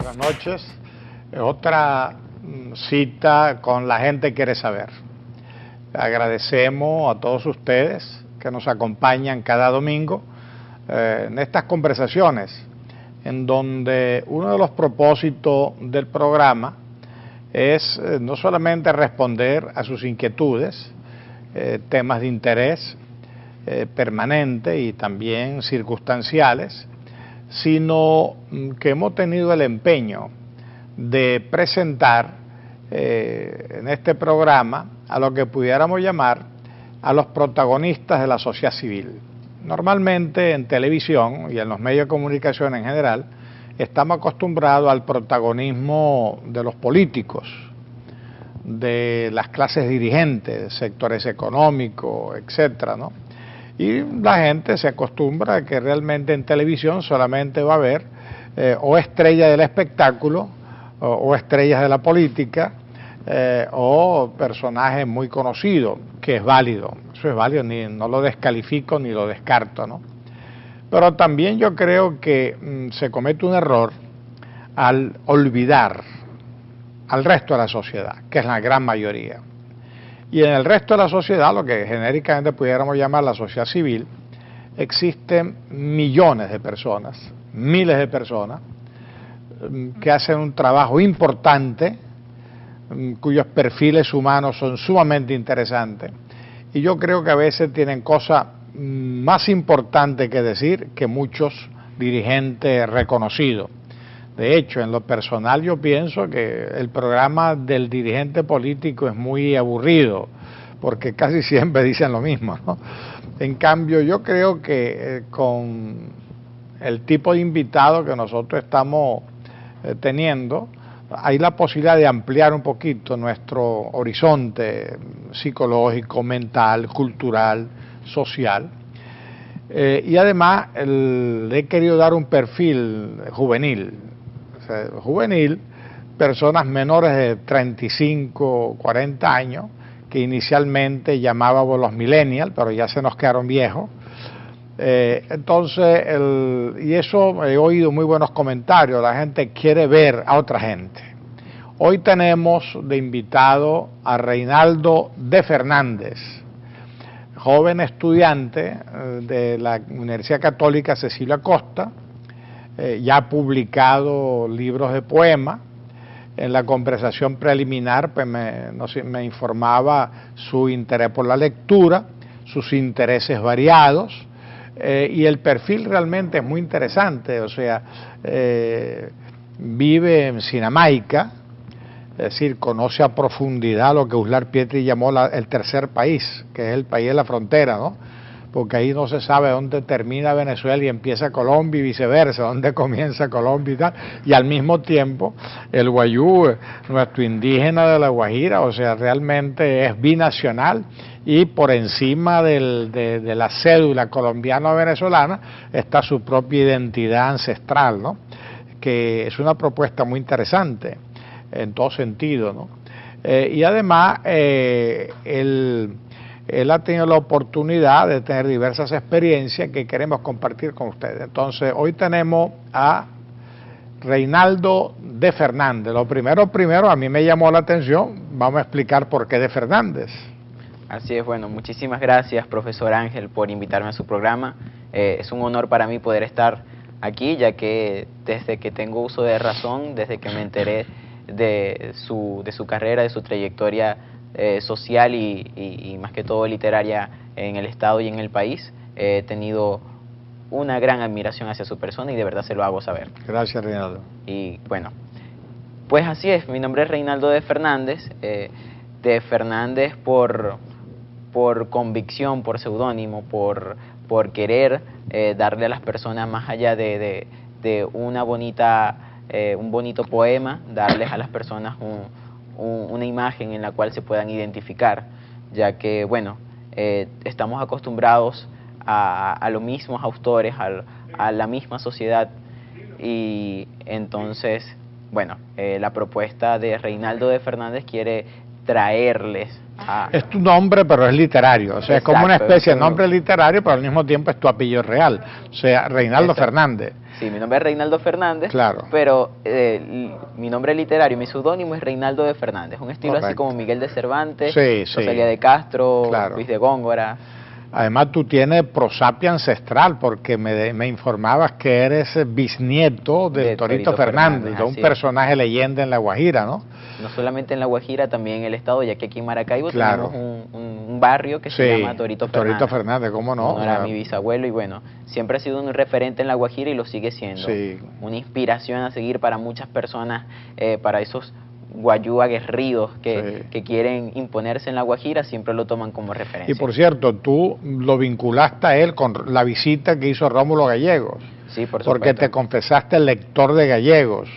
Buenas noches. Otra cita con La Gente Quiere Saber. Agradecemos a todos ustedes que nos acompañan cada domingo en estas conversaciones, en donde uno de los propósitos del programa es no solamente responder a sus inquietudes, temas de interés permanente y también circunstanciales, sino que hemos tenido el empeño de presentar en este programa a lo que pudiéramos llamar a los protagonistas de la sociedad civil. Normalmente en televisión y en los medios de comunicación en general estamos acostumbrados al protagonismo de los políticos, de las clases dirigentes, sectores económicos, etcétera, ¿no? Y la gente se acostumbra a que realmente en televisión solamente va a haber o estrellas del espectáculo o estrellas de la política o personajes muy conocidos, que es válido, eso es válido, no lo descalifico ni lo descarto, ¿no? Pero también yo creo que se comete un error al olvidar al resto de la sociedad, que es la gran mayoría. Y en el resto de la sociedad, lo que genéricamente pudiéramos llamar la sociedad civil, existen millones de personas, miles de personas, que hacen un trabajo importante, cuyos perfiles humanos son sumamente interesantes, y yo creo que a veces tienen cosas más importantes que decir que muchos dirigentes reconocidos. De hecho, en lo personal yo pienso que el programa del dirigente político es muy aburrido, porque casi siempre dicen lo mismo, ¿no? En cambio, yo creo que con el tipo de invitado que nosotros estamos teniendo, hay la posibilidad de ampliar un poquito nuestro horizonte psicológico, mental, cultural, social. Y además le he querido dar un perfil juvenil, personas menores de 35, 40 años, que inicialmente llamábamos los millennials, pero ya se nos quedaron viejos. Entonces, y eso he oído muy buenos comentarios, la gente quiere ver a otra gente. Hoy tenemos de invitado a Reinaldo de Fernández, joven estudiante de la Universidad Católica Cecilia Costa, ya ha publicado libros de poemas. En la conversación preliminar pues me informaba su interés por la lectura, sus intereses variados, y el perfil realmente es muy interesante. O sea, vive en Sinamaica, es decir, conoce a profundidad lo que Uslar Pietri llamó el tercer país, que es el país de la frontera, ¿no? Porque ahí no se sabe dónde termina Venezuela y empieza Colombia y viceversa, dónde comienza Colombia y tal, y al mismo tiempo el guayú, nuestro indígena de la Guajira, o sea, realmente es binacional, y por encima de la cédula colombiano-venezolana está su propia identidad ancestral, ¿no? Que es una propuesta muy interesante en todo sentido, ¿no? Y además él ha tenido la oportunidad de tener diversas experiencias que queremos compartir con ustedes. Entonces, hoy tenemos a Reinaldo de Fernández. Lo primero, a mí me llamó la atención, vamos a explicar por qué de Fernández. Así es, bueno, muchísimas gracias, profesor Ángel, por invitarme a su programa. Es un honor para mí poder estar aquí, ya que desde que tengo uso de razón, desde que me enteré de su carrera, de su trayectoria social y más que todo literaria en el Estado y en el país, he tenido una gran admiración hacia su persona y de verdad se lo hago saber. Gracias, Reinaldo. Y bueno, pues así es, mi nombre es Reinaldo de Fernández, por convicción, por seudónimo, por querer darle a las personas, más allá de una un bonito poema, darles a las personas una imagen en la cual se puedan identificar, ya que, bueno, estamos acostumbrados a los mismos autores, a la misma sociedad, y entonces, bueno, la propuesta de Reinaldo de Fernández quiere traerles Ah, Es tu nombre, pero es literario. O sea, es como una exacto, especie de es como- nombre literario, pero al mismo tiempo es tu apellido real. O sea, Reinaldo Exacto. Fernández. Sí, mi nombre es Reinaldo Fernández, Claro. pero mi nombre literario, mi seudónimo es Reinaldo de Fernández, un estilo así Correcto. como Miguel de Cervantes, Sí, sí. Rosalía de Castro, Claro. Luis de Góngora. Además, tú tienes prosapia ancestral, porque me informabas que eres bisnieto del De Torito Torito Fernández, Fernández, de un así es. personaje leyenda en La Guajira, ¿no? No solamente en La Guajira, también en el estado, ya que aquí en Maracaibo Claro. tenemos un barrio que se llama Torito Fernández. Torito Fernández, ¿cómo En no? honor a mi bisabuelo, y bueno, siempre ha sido un referente en La Guajira y lo sigue siendo. Sí. Una inspiración a seguir para muchas personas, para esos guayú aguerridos que quieren imponerse en La Guajira, siempre lo toman como referencia. Y por cierto, tú lo vinculaste a él con la visita que hizo Rómulo Gallegos. Sí, por Porque supuesto. te confesaste lector de Gallegos.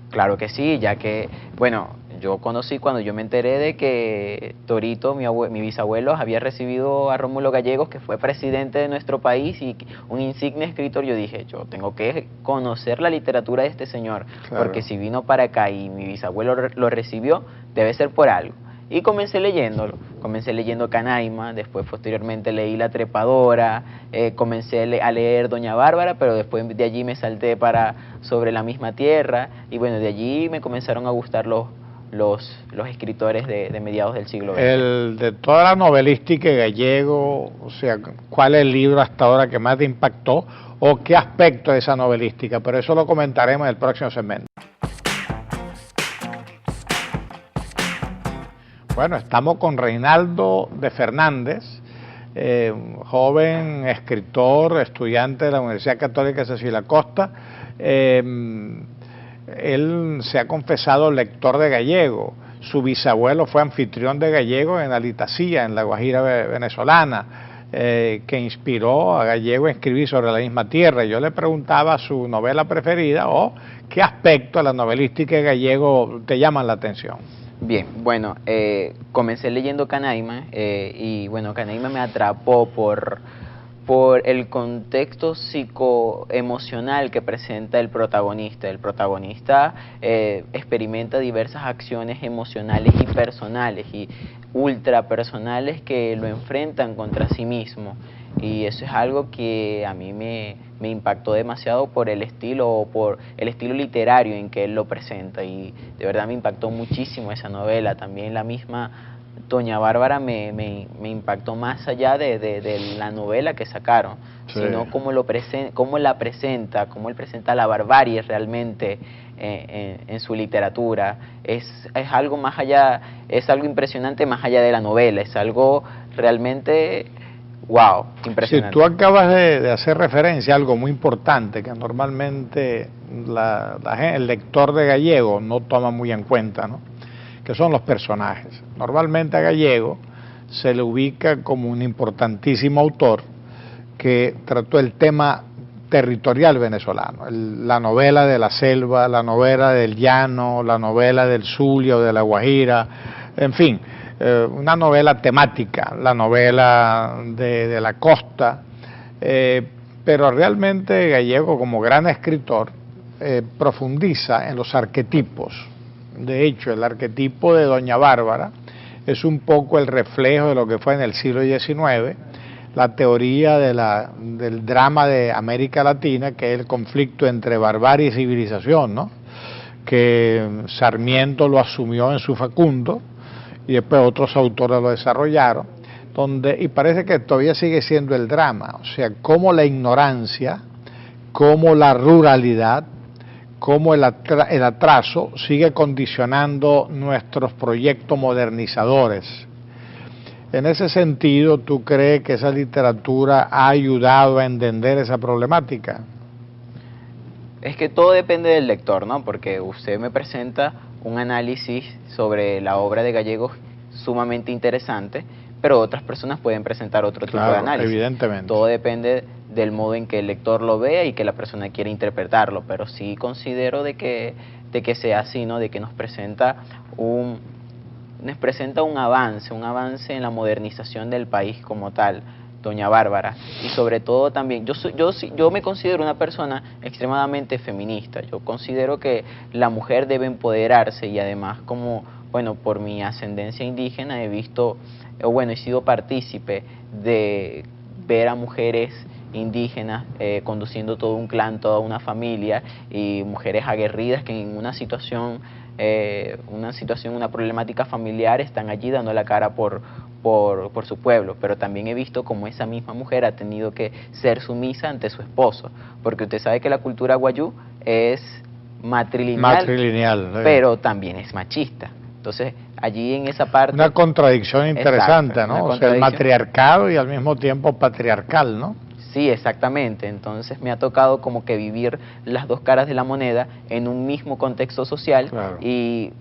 Claro que sí, ya que, bueno, yo conocí cuando yo me enteré de que Torito, mi bisabuelo, había recibido a Rómulo Gallegos, que fue presidente de nuestro país y un insigne escritor. Yo dije, yo tengo que conocer la literatura de este señor, Claro. porque si vino para acá y mi bisabuelo lo recibió, debe ser por algo. Y comencé leyendo Canaima, después posteriormente leí La Trepadora, comencé a leer Doña Bárbara, pero después de allí me salté para Sobre la misma tierra, y bueno, de allí me comenzaron a gustar los escritores de mediados del siglo XX. De toda la novelística gallego, o sea, ¿cuál es el libro hasta ahora que más te impactó o qué aspecto de esa novelística? Pero eso lo comentaremos en el próximo segmento. Bueno, estamos con Reinaldo de Fernández, joven escritor, estudiante de la Universidad Católica Cecilia Costa. Él se ha confesado lector de Gallego. Su bisabuelo fue anfitrión de Gallego en Alitacía, en la Guajira venezolana, que inspiró a Gallego a escribir sobre la misma tierra. Yo le preguntaba su novela preferida o qué aspecto de la novelística de Gallego te llaman la atención. Bien, bueno, comencé leyendo Canaima y bueno, Canaima me atrapó por el contexto psicoemocional que presenta el protagonista. El protagonista experimenta diversas acciones emocionales y personales y ultrapersonales que lo enfrentan contra sí mismo. Y eso es algo que a mí me impactó demasiado por el estilo literario en que él lo presenta, y de verdad me impactó muchísimo esa novela. También la misma Doña Bárbara me impactó más allá de la novela que sacaron, sí, sino cómo él presenta la barbarie realmente en su literatura. Es algo más allá, es algo impresionante más allá de la novela, es algo realmente... wow, impresionante. Si tú acabas de hacer referencia a algo muy importante que normalmente el lector de Gallego no toma muy en cuenta, ¿no? Que son los personajes. Normalmente a Gallego se le ubica como un importantísimo autor que trató el tema territorial venezolano, la novela de la selva, la novela del llano, la novela del Zulia o de la Guajira, en fin, una novela temática, la novela de la costa, pero realmente Gallego, como gran escritor, profundiza en los arquetipos. De hecho, el arquetipo de Doña Bárbara es un poco el reflejo de lo que fue en el siglo XIX la teoría del drama de América Latina, que es el conflicto entre barbarie y civilización, ¿no? Que Sarmiento lo asumió en su Facundo, y después otros autores lo desarrollaron, y parece que todavía sigue siendo el drama, o sea, cómo la ignorancia, cómo la ruralidad, cómo el atraso sigue condicionando nuestros proyectos modernizadores. En ese sentido, ¿tú crees que esa literatura ha ayudado a entender esa problemática? Es que todo depende del lector, ¿no? Porque usted me presenta un análisis sobre la obra de Gallegos sumamente interesante, pero otras personas pueden presentar otro tipo de análisis. Evidentemente. Todo depende del modo en que el lector lo vea y que la persona quiera interpretarlo, pero sí considero de que sea así, ¿no? De que nos presenta un avance en la modernización del país como tal. doña Bárbara, y sobre todo también, yo me considero una persona extremadamente feminista. Yo considero que la mujer debe empoderarse, y además, como, bueno, por mi ascendencia indígena he visto, he sido partícipe de ver a mujeres indígenas conduciendo todo un clan, toda una familia, y mujeres aguerridas que en una situación, una problemática familiar, están allí dando la cara por su pueblo. Pero también he visto como esa misma mujer ha tenido que ser sumisa ante su esposo, porque usted sabe que la cultura wayuu es matrilineal, pero también es machista. Entonces, allí en esa parte... Una contradicción interesante, exacto, ¿no? O sea, el matriarcado y al mismo tiempo patriarcal, ¿no? Sí, exactamente. Entonces me ha tocado como que vivir las dos caras de la moneda en un mismo contexto social, claro. Y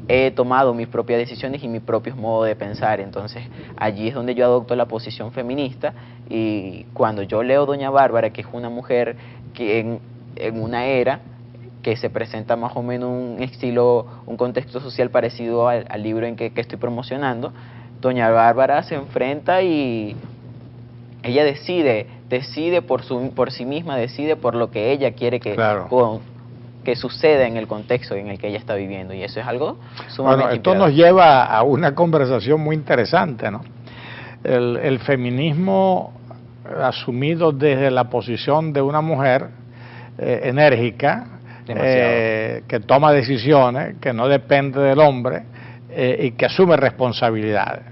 he tomado mis propias decisiones y mis propios modos de pensar. Entonces allí es donde yo adopto la posición feminista, y cuando yo leo Doña Bárbara, que es una mujer que en una era que se presenta más o menos un estilo, un contexto social parecido al libro en que estoy promocionando, Doña Bárbara se enfrenta y ella decide por sí misma, decide por lo que ella quiere que suceda en el contexto en el que ella está viviendo, y eso es algo sumamente esto nos lleva a una conversación muy interesante, ¿no? El feminismo asumido desde la posición de una mujer enérgica, que toma decisiones, que no depende del hombre, y que asume responsabilidades,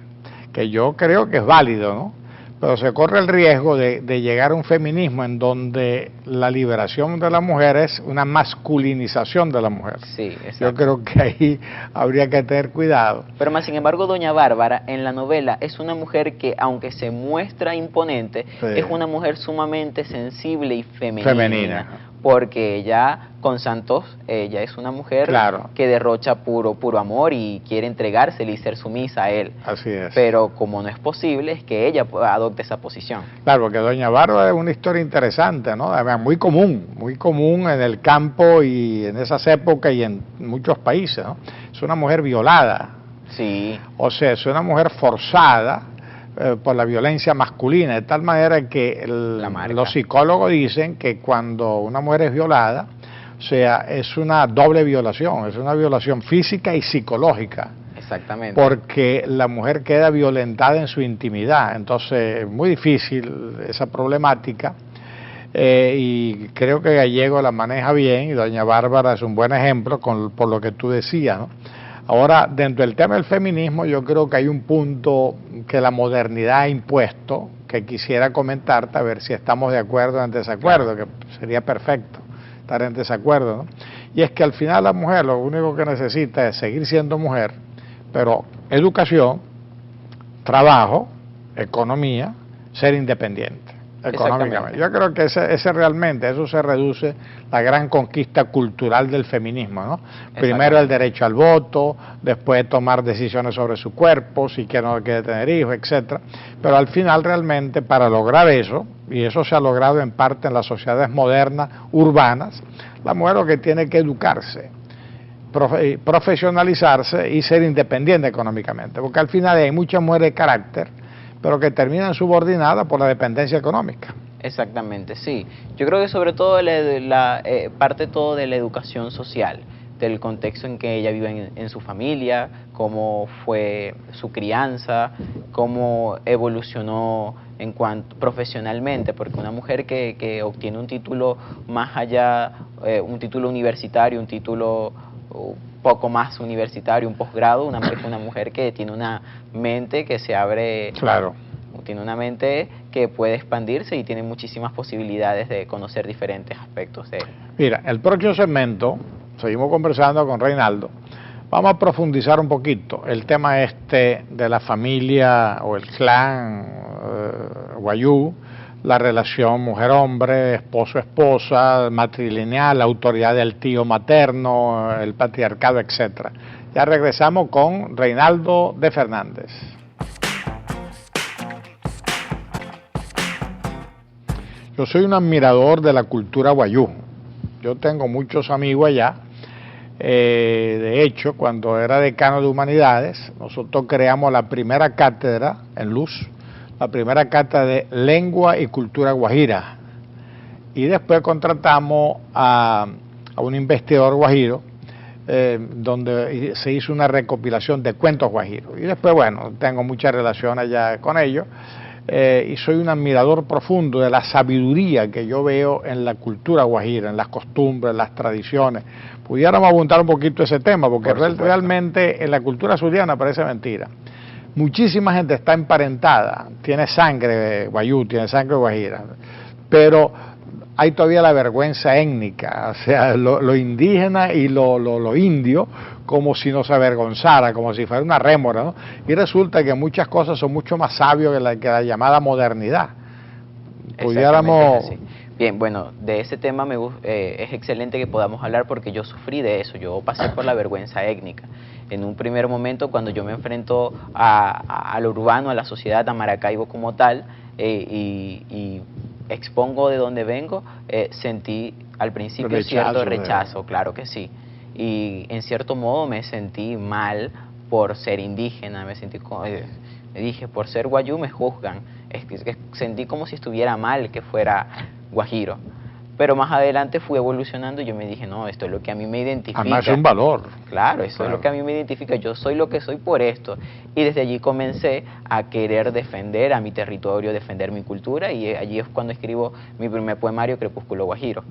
que yo creo que es válido, ¿no? Pero se corre el riesgo de llegar a un feminismo en donde la liberación de la mujer es una masculinización de la mujer. Sí, exacto. Yo creo que ahí habría que tener cuidado. Pero más sin embargo, Doña Bárbara en la novela es una mujer que, aunque se muestra imponente, sí, es una mujer sumamente sensible y femenina. Porque ella, con Santos, ella es una mujer, claro, que derrocha puro amor y quiere entregársele y ser sumisa a él. Así es. Pero como no es posible, es que ella adopte esa posición. Claro, porque Doña Bárbara es una historia interesante, ¿no? Además, muy común en el campo y en esas épocas y en muchos países, ¿no? Es una mujer violada. Sí. O sea, es una mujer forzada por la violencia masculina, de tal manera que los psicólogos dicen que cuando una mujer es violada, o sea, es una doble violación, es una violación física y psicológica. Exactamente. Porque la mujer queda violentada en su intimidad, entonces es muy difícil esa problemática, y creo que Gallego la maneja bien, y Doña Bárbara es un buen ejemplo por lo que tú decías, ¿no? Ahora, dentro del tema del feminismo, yo creo que hay un punto que la modernidad ha impuesto, que quisiera comentarte, a ver si estamos de acuerdo o en desacuerdo, que sería perfecto estar en desacuerdo, ¿no? Y es que al final la mujer lo único que necesita es seguir siendo mujer, pero educación, trabajo, economía, ser independiente económicamente. Yo creo que ese realmente, eso se reduce la gran conquista cultural del feminismo, ¿no? Primero el derecho al voto, después tomar decisiones sobre su cuerpo, si quiere o no quiere tener hijos, etcétera. Pero al final realmente para lograr eso, y eso se ha logrado en parte en las sociedades modernas, urbanas, la mujer lo que tiene que educarse, profesionalizarse y ser independiente económicamente, porque al final hay muchas mujeres de carácter, pero que terminan subordinadas por la dependencia económica. Exactamente, sí. Yo creo que sobre todo parte todo de la educación social, del contexto en que ella vive en su familia, cómo fue su crianza, cómo evolucionó en cuanto profesionalmente, porque una mujer que obtiene un título más allá, un título universitario, un título poco más universitario, un posgrado, una mujer que tiene una mente que se abre, claro, tiene una mente que puede expandirse y tiene muchísimas posibilidades de conocer diferentes aspectos de él. Mira, el próximo segmento, seguimos conversando con Reinaldo, vamos a profundizar un poquito el tema de la familia o el clan wayuu, la relación mujer-hombre, esposo-esposa, matrilineal, la autoridad del tío materno, el patriarcado, etcétera. Ya regresamos con Reinaldo de Fernández. Yo soy un admirador de la cultura wayuu. Yo tengo muchos amigos allá. De hecho, cuando era decano de Humanidades, nosotros creamos la primera cátedra en Luz, la primera cátedra de Lengua y Cultura Guajira. Y después contratamos a un investigador guajiro, donde se hizo una recopilación de cuentos guajiros. Y después, bueno, tengo muchas relaciones ya con ellos, y soy un admirador profundo de la sabiduría que yo veo en la cultura guajira, en las costumbres, en las tradiciones. Pudiéramos abundar un poquito ese tema, porque realmente en la cultura zuliana parece mentira. Muchísima gente está emparentada, tiene sangre guayú, tiene sangre guajira, pero hay todavía la vergüenza étnica, o sea, lo indígena y lo indio, como si nos avergonzara, como si fuera una rémora, ¿no? Y resulta que muchas cosas son mucho más sabios que la llamada modernidad. Pudiéramos... Bien, bueno, de ese tema es excelente que podamos hablar porque yo sufrí de eso, yo pasé por la vergüenza étnica. En un primer momento, cuando yo me enfrento a lo urbano, a la sociedad, a Maracaibo como tal, y expongo de dónde vengo, sentí al principio cierto rechazo, claro que sí. Y en cierto modo me sentí mal por ser indígena, me dije, por ser guayú me juzgan. Que sentí como si estuviera mal que fuera guajiro. Pero más adelante fui evolucionando y yo me dije, no, esto es lo que a mí me identifica. Además es un valor. Claro, eso es lo que a mí me identifica, yo soy lo que soy por esto. Y desde allí comencé a querer defender a mi territorio, defender mi cultura, y allí es cuando escribo mi primer poemario, Crepúsculo Guajiro,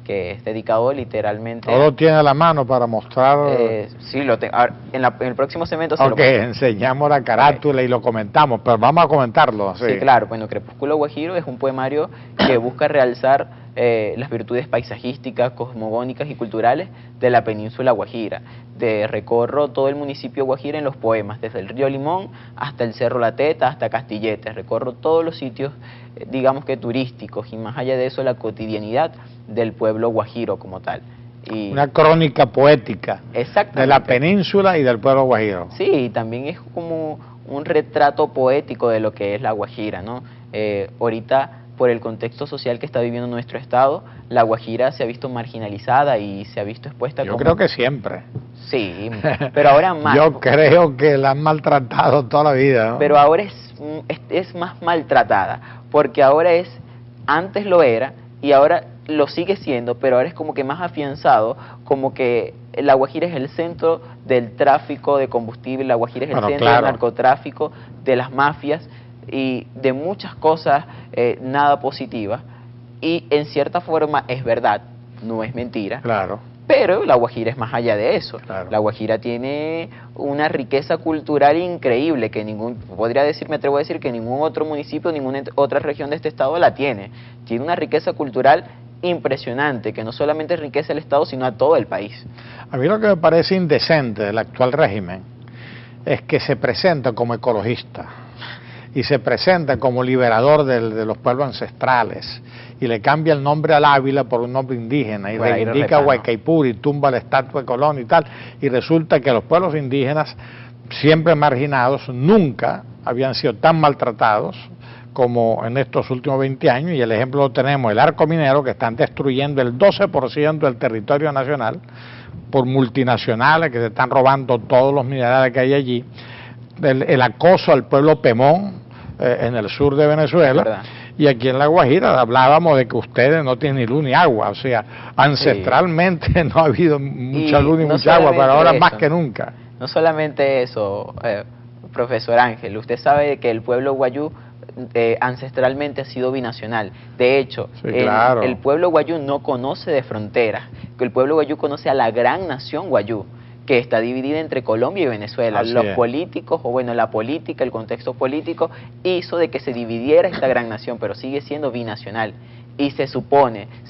que es dedicado literalmente... ¿Todo tiene a la mano para mostrar? Sí, lo tengo. En el próximo segmento se lo enseñamos la carátula y lo comentamos, pero vamos a comentarlo. Sí, claro. Bueno, Crepúsculo Guajiro es un poemario que busca realzar las virtudes paisajísticas, cosmogónicas y culturales de la península Guajira. Recorro todo el municipio Guajira en los poemas, desde el río Limón hasta el Cerro La Teta, hasta Castilletes. Recorro todos los sitios, digamos que turísticos, y más allá de eso, la cotidianidad del pueblo guajiro como tal. Y una crónica poética de la península y del pueblo guajiro. Sí, también es como un retrato poético de lo que es la Guajira, ¿no? Ahorita, por el contexto social que está viviendo nuestro estado, la Guajira se ha visto marginalizada y se ha visto expuesta Yo creo que siempre. Sí, pero ahora más. Yo creo que la han maltratado toda la vida, ¿no? Pero ahora es más maltratada, porque ahora antes lo era y ahora lo sigue siendo, pero ahora es como que más afianzado, como que la Guajira es el centro del tráfico de combustible, la Guajira es el centro del narcotráfico, de las mafias y de muchas cosas nada positivas, y en cierta forma es verdad, no es mentira. Claro. Pero la Guajira es más allá de eso. Claro. La Guajira tiene una riqueza cultural increíble que me atrevo a decir que ningún otro municipio, ninguna otra región de este estado la tiene. Tiene una riqueza cultural impresionante que no solamente enriquece al estado, sino a todo el país. A mí lo que me parece indecente del actual régimen es que se presenta como ecologista y se presenta como liberador de los pueblos ancestrales, y le cambia el nombre al Ávila por un nombre indígena, y reivindica a Huaycaipuro y tumba la estatua de Colón y tal, y resulta que los pueblos indígenas, siempre marginados, nunca habían sido tan maltratados como en estos últimos 20 años, y el ejemplo lo tenemos, el Arco Minero, que están destruyendo el 12% del territorio nacional por multinacionales que se están robando todos los minerales que hay allí, el acoso al pueblo Pemón, en el sur de Venezuela, y aquí en La Guajira hablábamos de que ustedes no tienen ni luz ni agua, o sea, ancestralmente no ha habido mucha luz ni mucha agua, pero ahora más que nunca. No solamente eso, profesor Ángel, usted sabe que el pueblo guayú ancestralmente ha sido binacional. De hecho, sí, claro, el pueblo guayú no conoce de fronteras, que el pueblo guayú conoce a la gran nación guayú, que está dividida entre Colombia y Venezuela. Así Los es. políticos, o bueno, la política, el contexto político, hizo de que se dividiera esta gran nación, pero sigue siendo binacional. Y se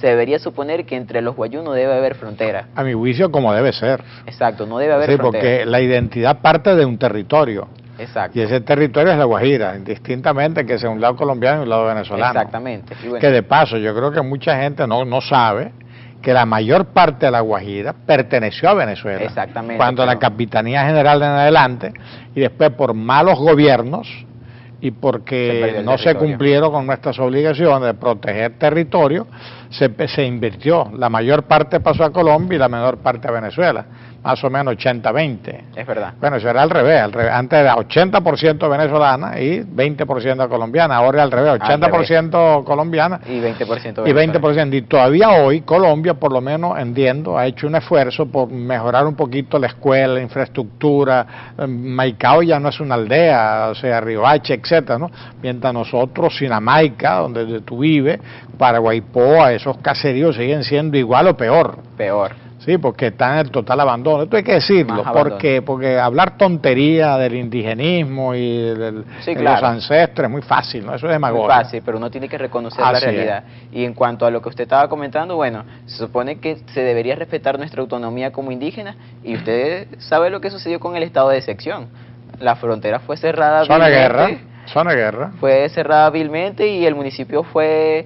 debería suponer que entre los guayú no debe haber frontera. A mi juicio, como debe ser. Exacto, no debe haber frontera. frontera. Porque la identidad parte de un territorio. Exacto. Y ese territorio es la Guajira, indistintamente que sea un lado colombiano y un lado venezolano. Exactamente. Y bueno, que de paso, yo creo que mucha gente no sabe que la mayor parte de la Guajira perteneció a Venezuela. Exactamente. Cuando la Capitanía General en adelante, y después por malos gobiernos y porque no se cumplieron con nuestras obligaciones de proteger territorio, se invirtió. La mayor parte pasó a Colombia y la menor parte a Venezuela. más o menos 80-20. Es verdad. Bueno, eso era al revés, antes era 80% venezolana y 20% colombiana, ahora es al revés, 80% colombiana y 20% y 20%. Y todavía hoy Colombia, por lo menos entiendo, ha hecho un esfuerzo por mejorar un poquito la escuela, la infraestructura. Maicao ya no es una aldea, o sea, Riohache, etcétera, ¿no? Mientras nosotros, Sinamaica, donde tú vives, Paraguaypoa, esos caseríos siguen siendo igual o peor. Peor. Sí, porque están en el total abandono. Esto hay que decirlo, porque hablar tontería del indigenismo y de los ancestros es muy fácil, ¿no? Eso es demagogia. Muy fácil, pero uno tiene que reconocer la realidad. Y en cuanto a lo que usted estaba comentando, bueno, se supone que se debería respetar nuestra autonomía como indígenas, y usted sabe lo que sucedió con el estado de excepción. La frontera fue cerrada. Zona de guerra. Fue cerrada vilmente y el municipio fue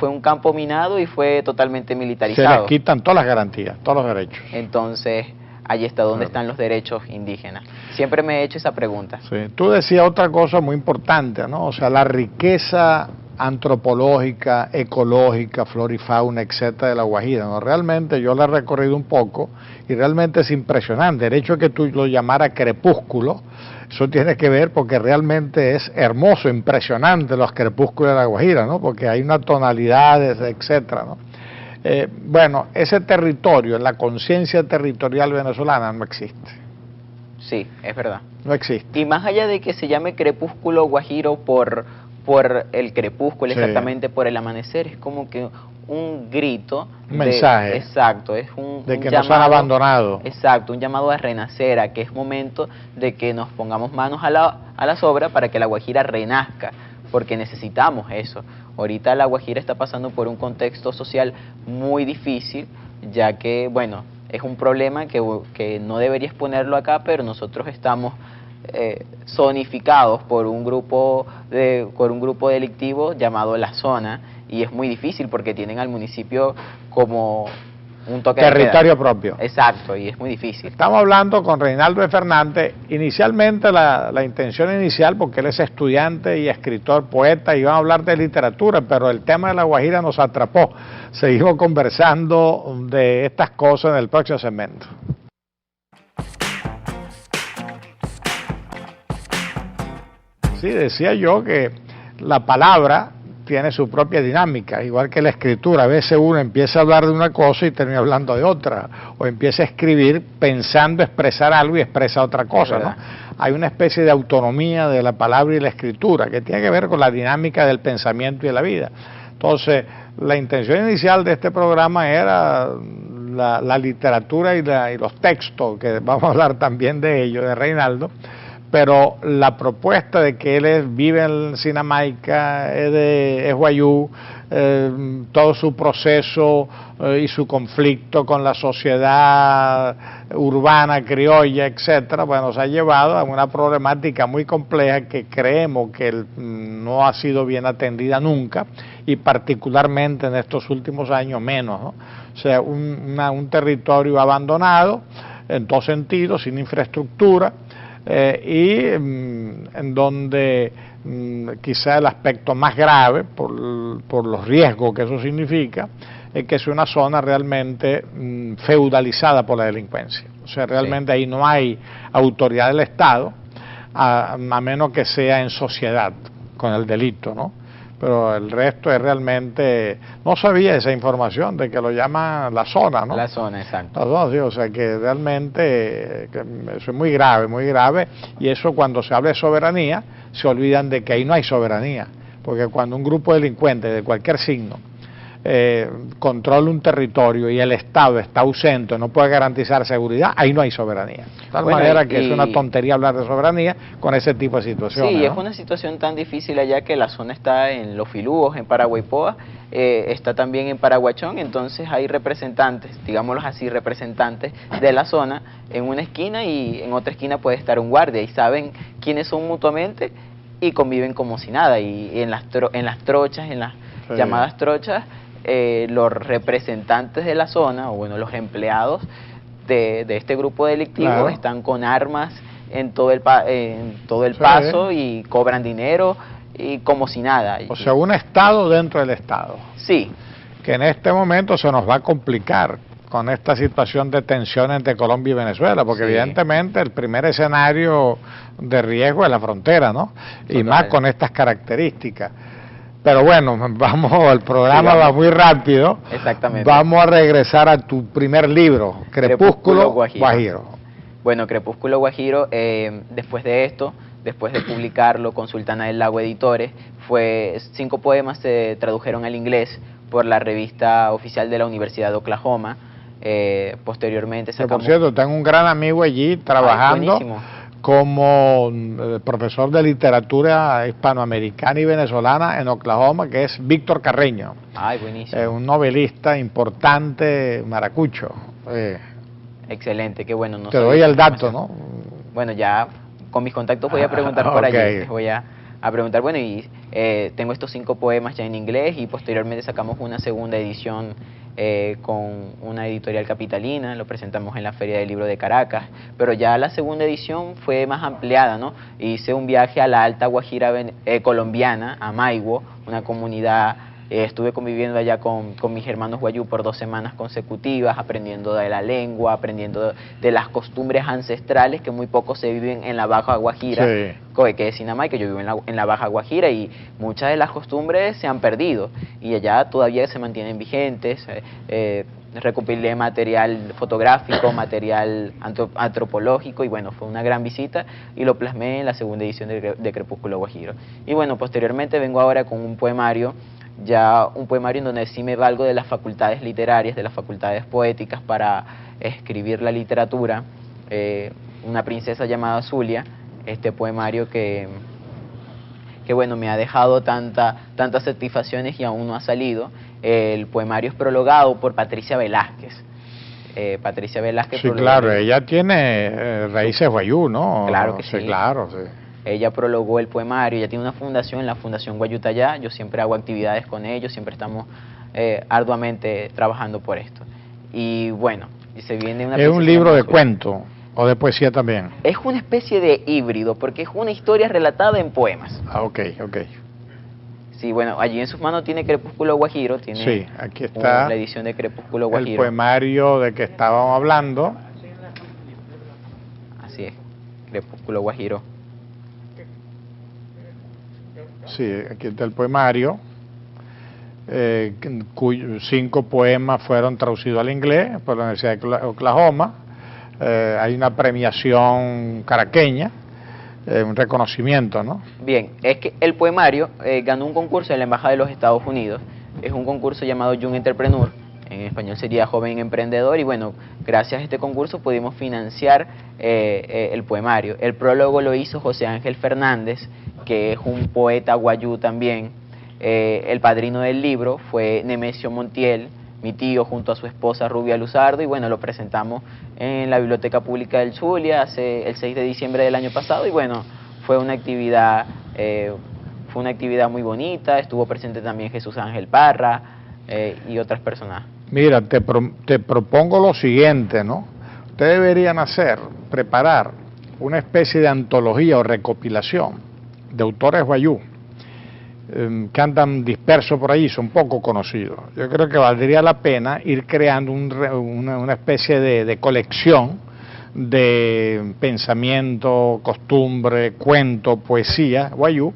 un campo minado y fue totalmente militarizado. Se les quitan todas las garantías, todos los derechos. Entonces, allí está donde están los derechos indígenas. Siempre me he hecho esa pregunta. Sí. Tú decías otra cosa muy importante, ¿no? O sea, la riqueza antropológica, ecológica, flora y fauna, etcétera, de La Guajira, ¿no? Realmente yo la he recorrido un poco y realmente es impresionante. El hecho de que tú lo llamaras crepúsculo, eso tiene que ver porque realmente es hermoso, impresionante los crepúsculos de La Guajira, ¿no? Porque hay unas tonalidades, etcétera, ¿no? Bueno, ese territorio, en la conciencia territorial venezolana no existe. Sí, es verdad. No existe. Y más allá de que se llame crepúsculo guajiro por el crepúsculo, exactamente por el amanecer, es como que un grito, un mensaje, exacto, es un que llamado, nos han abandonado, exacto, un llamado a renacer, a que es momento de que nos pongamos manos a las obras para que La Guajira renazca, porque necesitamos eso. Ahorita La Guajira está pasando por un contexto social muy difícil, ya que, bueno, es un problema que no debería exponerlo acá, pero nosotros estamos zonificados por un grupo delictivo llamado La Zona, y es muy difícil porque tienen al municipio como un toque territorio propio. Exacto, y es muy difícil. Estamos hablando con Reinaldo de Fernández. Inicialmente la intención inicial, porque él es estudiante y escritor, poeta, y iban a hablar de literatura, pero el tema de La Guajira nos atrapó. Seguimos conversando de estas cosas en el próximo segmento. Sí, decía yo que la palabra tiene su propia dinámica, igual que la escritura. A veces uno empieza a hablar de una cosa y termina hablando de otra, o empieza a escribir pensando expresar algo y expresa otra cosa, ¿no? Hay una especie de autonomía de la palabra y la escritura que tiene que ver con la dinámica del pensamiento y de la vida. Entonces, la intención inicial de este programa era la literatura y los textos, que vamos a hablar también de ello, de Reinaldo, pero la propuesta de que él vive en Sinamaica, es guayú, todo su proceso y su conflicto con la sociedad urbana, criolla, etcétera, bueno, se ha llevado a una problemática muy compleja que creemos que no ha sido bien atendida nunca, y particularmente en estos últimos años menos, ¿no? O sea, un territorio abandonado en todos sentidos, sin infraestructura, y en donde quizá el aspecto más grave por los riesgos que eso significa es que es una zona realmente feudalizada por la delincuencia. O sea, realmente ahí no hay autoridad del Estado, a menos que sea en sociedad con el delito, ¿no? Pero el resto es realmente... No sabía esa información de que lo llaman la zona, ¿no? La zona, exacto. La zona, sí, o sea que realmente eso es muy grave, y eso cuando se habla de soberanía, se olvidan de que ahí no hay soberanía, porque cuando un grupo de delincuentes de cualquier signo controla un territorio y el Estado está ausente, no puede garantizar seguridad, ahí no hay soberanía. De tal manera que es una tontería hablar de soberanía con ese tipo de situaciones. Sí, ¿no? Es una situación tan difícil allá que la zona está en Los Filúos, en Paraguaypoa, está también en Paraguachón, entonces hay representantes, digámoslos así, representantes de la zona en una esquina, y en otra esquina puede estar un guardia, y saben quiénes son mutuamente y conviven como si nada, y en las trochas, en las llamadas trochas, los representantes de la zona, o bueno, los empleados de este grupo delictivo, están con armas en todo el paso, y cobran dinero y como si nada. O sea, un Estado dentro del Estado. Sí. Que en este momento se nos va a complicar con esta situación de tensión entre Colombia y Venezuela, porque Sí. evidentemente el primer escenario de riesgo es la frontera, ¿no? Y Total. más con estas características. Pero bueno, vamos, el programa Sigamos. va muy rápido. Exactamente. Vamos a regresar a tu primer libro, Crepúsculo Guajiro. Bueno, Crepúsculo Guajiro, después de esto, después de publicarlo con Sultana del Lago Editores, 5 poemas se tradujeron al inglés por la revista oficial de la Universidad de Oklahoma. Posteriormente Que, sacamos... por cierto, tengo un gran amigo allí trabajando buenísimo. como profesor de literatura hispanoamericana y venezolana en Oklahoma, que es Víctor Carreño. Ay, buenísimo. Un novelista importante, maracucho. Excelente, qué bueno. No Te sabía doy esa el dato, información. ¿no? Bueno, ya con mis contactos voy a preguntar por allí. Ok. Voy a preguntar, bueno, y tengo estos 5 poemas ya en inglés y posteriormente sacamos una segunda edición con una editorial capitalina, lo presentamos en la Feria del Libro de Caracas, pero ya la segunda edición fue más ampliada, ¿no? Hice un viaje a la Alta Guajira colombiana, a Maigo, una comunidad. Estuve conviviendo allá con mis hermanos guayú por 2 semanas consecutivas, aprendiendo de la lengua, aprendiendo de las costumbres ancestrales que muy poco se viven en la Baja Guajira, Sí. que es Sinamay, que yo vivo en la Baja Guajira, y muchas de las costumbres se han perdido y allá todavía se mantienen vigentes. Recopilé material fotográfico, material antropológico, y bueno, fue una gran visita y lo plasmé en la segunda edición de Crepúsculo Guajiro. Y bueno, posteriormente vengo ahora con un poemario, ya un poemario en donde sí me valgo de las facultades literarias, de las facultades poéticas para escribir la literatura, Una princesa llamada Zulia, este poemario que bueno, me ha dejado tantas satisfacciones y aún no ha salido. El poemario es prologado por Patricia Velázquez. Patricia Velázquez. Sí, claro, ella tiene raíces guayú, ¿no? Claro que sí. Claro, sí. Ella prologó el poemario, ella tiene una fundación, la Fundación Guayutayá. Yo siempre hago actividades con ellos, siempre estamos arduamente trabajando por esto. Y bueno, y se viene una... ¿Es un libro de cuento o de poesía también? Es una especie de híbrido, porque es una historia relatada en poemas. Ah, ok. Sí, bueno, allí en sus manos tiene Crepúsculo Guajiro, tiene Sí, aquí está la edición de Crepúsculo Guajiro. el poemario de que estábamos hablando. Así es, Crepúsculo Guajiro. Sí, aquí está el poemario, cuyos 5 poemas fueron traducidos al inglés por la Universidad de Oklahoma. Hay una premiación caraqueña, un reconocimiento, ¿no? Bien, es que el poemario ganó un concurso en la Embajada de los Estados Unidos. Es un concurso llamado Young Entrepreneur, en español sería Joven Emprendedor, y bueno, gracias a este concurso pudimos financiar el poemario. El prólogo lo hizo José Ángel Fernández, que es un poeta guayú también. El padrino del libro fue Nemesio Montiel, mi tío, junto a su esposa Rubia Luzardo, y bueno, lo presentamos en la Biblioteca Pública del Zulia el 6 de diciembre del año pasado, y bueno, fue una actividad muy bonita. Estuvo presente también Jesús Ángel Parra y otras personas. Mira, te propongo lo siguiente, ¿no? Ustedes deberían preparar una especie de antología o recopilación de autores guayú que andan dispersos por allí, son poco conocidos. Yo creo que valdría la pena ir creando una especie de colección de pensamiento, costumbre, cuento, poesía guayú,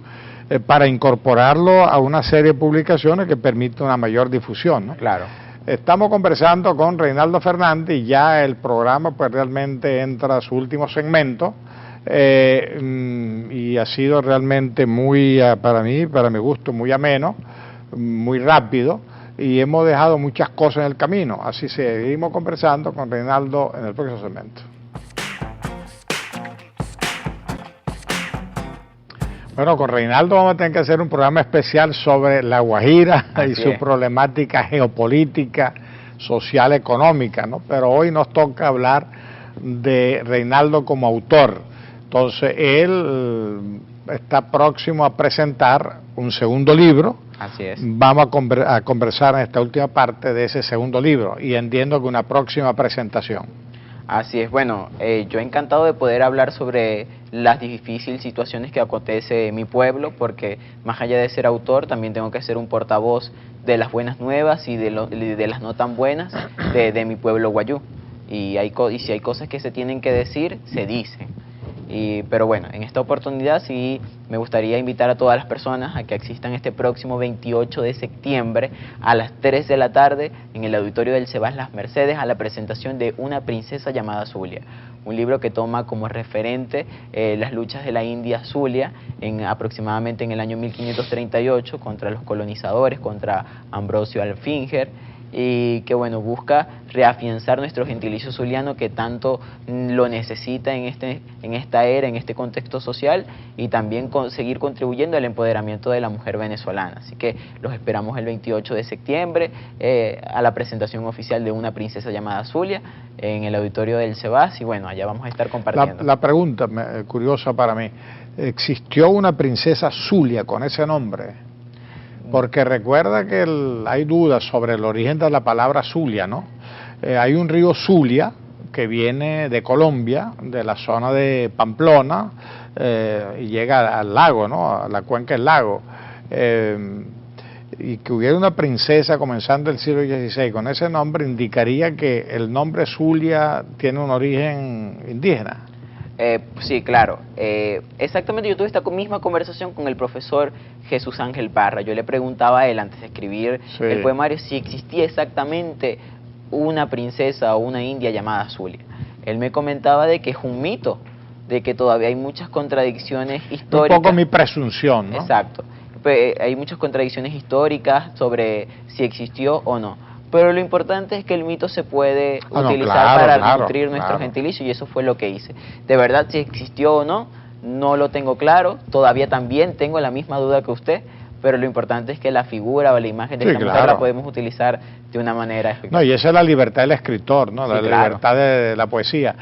para incorporarlo a una serie de publicaciones que permita una mayor difusión, ¿no? Claro. Estamos conversando con Reinaldo Fernández y ya el programa pues realmente entra a su último segmento. Y ha sido realmente muy, para mi gusto, muy ameno, muy rápido, y hemos dejado muchas cosas en el camino. Así seguimos conversando con Reinaldo en el próximo segmento. Bueno, con Reinaldo vamos a tener que hacer un programa especial sobre La Guajira y su problemática geopolítica, social, económica, ¿no? Pero hoy nos toca hablar de Reinaldo como autor. Entonces, él está próximo a presentar un segundo libro. Así es. Vamos a conversar en esta última parte de ese segundo libro y entiendo que una próxima presentación. Así es, bueno, yo encantado de poder hablar sobre las difíciles situaciones que acontece en mi pueblo, porque más allá de ser autor, también tengo que ser un portavoz de las buenas nuevas y de las no tan buenas de mi pueblo Wayuu. Y si hay cosas que se tienen que decir, se dicen. Pero bueno, en esta oportunidad sí me gustaría invitar a todas las personas a que asistan este próximo 28 de septiembre a las 3 de la tarde en el auditorio del Cebás Las Mercedes a la presentación de Una princesa llamada Zulia, un libro que toma como referente las luchas de la India Zulia aproximadamente en el año 1538 contra los colonizadores, contra Ambrosio Alfinger, y que bueno, busca reafianzar nuestro gentilicio zuliano que tanto lo necesita en esta era, en este contexto social, y también seguir contribuyendo al empoderamiento de la mujer venezolana. Así que los esperamos el 28 de septiembre a la presentación oficial de Una princesa llamada Zulia en el auditorio del Cebás, y bueno, allá vamos a estar compartiendo. La pregunta curiosa para mí, ¿existió una princesa Zulia con ese nombre? Porque recuerda que hay dudas sobre el origen de la palabra Zulia, ¿no? Hay un río Zulia que viene de Colombia, de la zona de Pamplona, y llega al lago, ¿no? A la cuenca del lago. Y que hubiera una princesa comenzando el siglo XVI con ese nombre indicaría que el nombre Zulia tiene un origen indígena. Sí, claro. Exactamente, yo tuve esta misma conversación con el profesor Jesús Ángel Parra. Yo le preguntaba a él antes de escribir el poemario si existía exactamente una princesa o una india llamada Zulia. Él me comentaba de que es un mito, de que todavía hay muchas contradicciones históricas. Un poco mi presunción, ¿no? Exacto. Hay muchas contradicciones históricas sobre si existió o no. Pero lo importante es que el mito se puede utilizar para nutrir nuestro gentilicio, y eso fue lo que hice. De verdad, si existió o no, no lo tengo claro. Todavía también tengo la misma duda que usted, pero lo importante es que la figura o la imagen de esta mujer la podemos utilizar de una manera efectiva. No, y esa es la libertad del escritor, ¿no? La libertad de la poesía.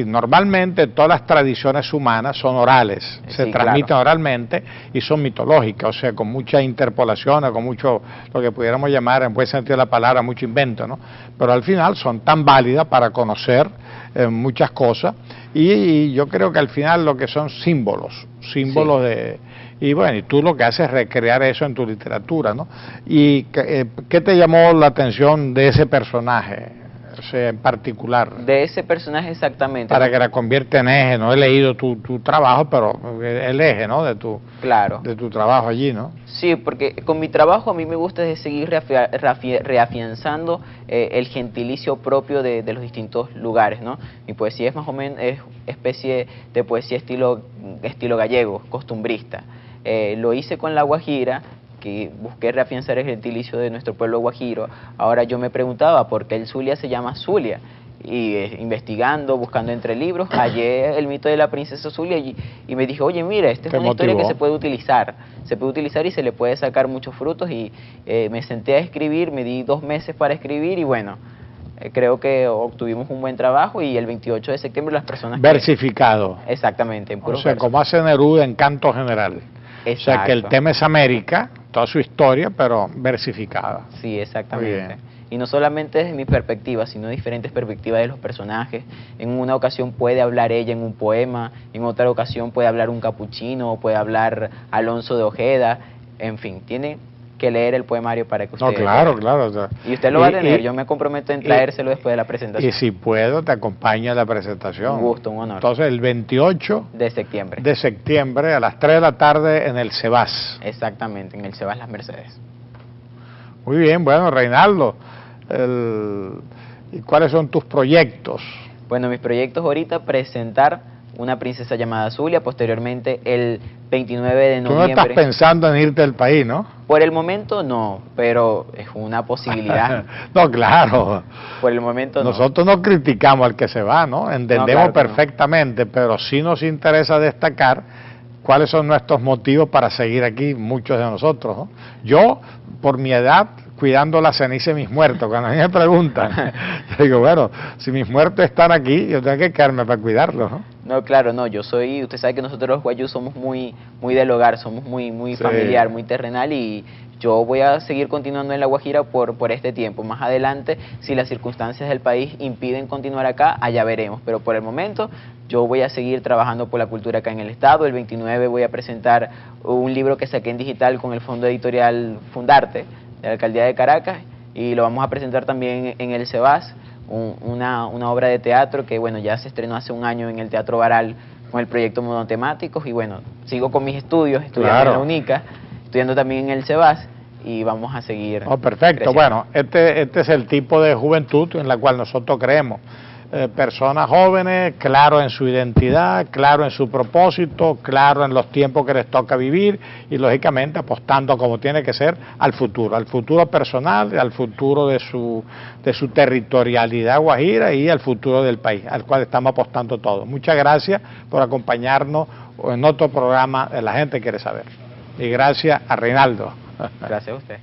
Normalmente todas las tradiciones humanas son orales, se transmiten oralmente y son mitológicas, o sea, con mucha interpolación, con mucho, lo que pudiéramos llamar, en buen sentido de la palabra, mucho invento, ¿no? Pero al final son tan válidas para conocer muchas cosas, y yo creo que al final lo que son símbolos de... Y bueno, y tú lo que haces es recrear eso en tu literatura, ¿no? ¿Y qué te llamó la atención de ese personaje, o sea, en particular? De ese personaje exactamente. Para que la convierta en eje, ¿no? He leído tu trabajo, pero el eje, ¿no? De tu trabajo allí, ¿no? Sí, porque con mi trabajo a mí me gusta seguir reafianzando el gentilicio propio de los distintos lugares, ¿no? Mi poesía es más o menos especie de poesía estilo gallego, costumbrista. Lo hice con La Guajira, que busqué reafianzar el gentilicio de nuestro pueblo guajiro. Ahora yo me preguntaba por qué el Zulia se llama Zulia, y investigando, buscando entre libros, hallé el mito de la princesa Zulia y me dije, oye, mira, esta es una historia que se puede utilizar y se le puede sacar muchos frutos, y me senté a escribir, me di 2 meses para escribir, y bueno, creo que obtuvimos un buen trabajo, y el 28 de septiembre las personas... Versificado. Exactamente. En o sea, como hace Neruda en Canto General. Exacto. O sea, que el tema es América, toda su historia, pero versificada. Sí, exactamente. Y no solamente desde mi perspectiva, sino diferentes perspectivas de los personajes. En una ocasión puede hablar ella en un poema, en otra ocasión puede hablar un capuchino, puede hablar Alonso de Ojeda, en fin, tiene que leer el poemario para que usted... No, claro. Y usted lo va a tener, yo me comprometo en traérselo después de la presentación. Y si puedo, te acompaño a la presentación. Un gusto, un honor. Entonces, el 28 de septiembre. De septiembre a las 3 de la tarde en el Cebás. Exactamente, en el Cebás Las Mercedes. Muy bien, bueno, Reinaldo, ¿y cuáles son tus proyectos? Bueno, mis proyectos ahorita, presentar Una princesa llamada Zulia, posteriormente el 29 de noviembre. Tú no estás pensando en irte del país, ¿no? Por el momento no, pero es una posibilidad. No, claro. Por el momento no. Nosotros no criticamos al que se va, ¿no? Entendemos perfectamente, pero sí nos interesa destacar cuáles son nuestros motivos para seguir aquí, muchos de nosotros, ¿no? Yo, por mi edad, cuidando la ceniza de mis muertos. Cuando a mí me preguntan, yo digo, bueno, si mis muertos están aquí, yo tengo que quedarme para cuidarlos, ¿no? No, claro, no, usted sabe que nosotros los guayús somos muy del hogar, somos muy Sí. familiar, muy terrenal, y yo voy a seguir continuando en La Guajira por este tiempo. Más adelante, si las circunstancias del país impiden continuar acá, allá veremos, pero por el momento yo voy a seguir trabajando por la cultura acá en el estado. El 29 voy a presentar un libro que saqué en digital con el Fondo Editorial Fundarte de la Alcaldía de Caracas, y lo vamos a presentar también en el CEBAS, una obra de teatro que bueno, ya se estrenó hace un año en el Teatro Baral con el proyecto Monotemáticos, y bueno, sigo con mis estudios, estudiando Claro. en la UNICA, estudiando también en el CEBAS, y vamos a seguir. Oh, perfecto. creciendo. Bueno, este es el tipo de juventud en la cual nosotros creemos. Personas jóvenes, claro en su identidad, claro en su propósito, claro en los tiempos que les toca vivir y lógicamente apostando como tiene que ser al futuro personal, al futuro de su territorialidad guajira y al futuro del país, al cual estamos apostando todos. Muchas gracias por acompañarnos en otro programa de La Gente Quiere Saber. Y gracias a Reinaldo. Gracias a usted.